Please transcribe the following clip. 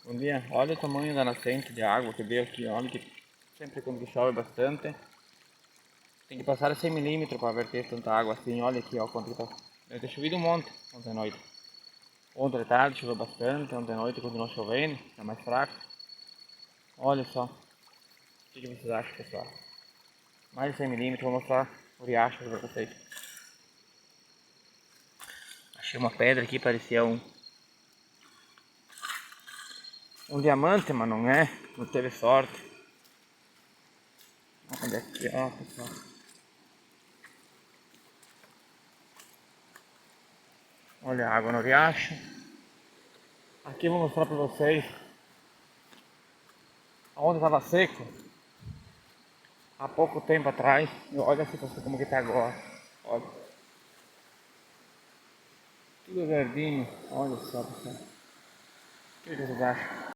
Bom dia, olha o tamanho da nascente de água que veio aqui, olha que sempre quando chove bastante, tem que passar 100 milímetros para verter tanta água assim, olha aqui ó, quanto que tá. Deve ter chovido um monte ontem à noite. Ontem à tarde choveu bastante, ontem à noite continuou chovendo, é mais fraco. Olha só, o que vocês acham, pessoal? Mais de 100 milímetros, vou mostrar o riacho para vocês. Achei uma pedra aqui, parecia um diamante, mas não é, não teve sorte. Olha aqui ó, pessoal. Olha a água no riacho. Aqui eu vou mostrar para vocês onde estava seco há pouco tempo atrás. Olha a situação como que está agora. Olha, tudo verdinho. Olha só, pessoal. O que vocês acham?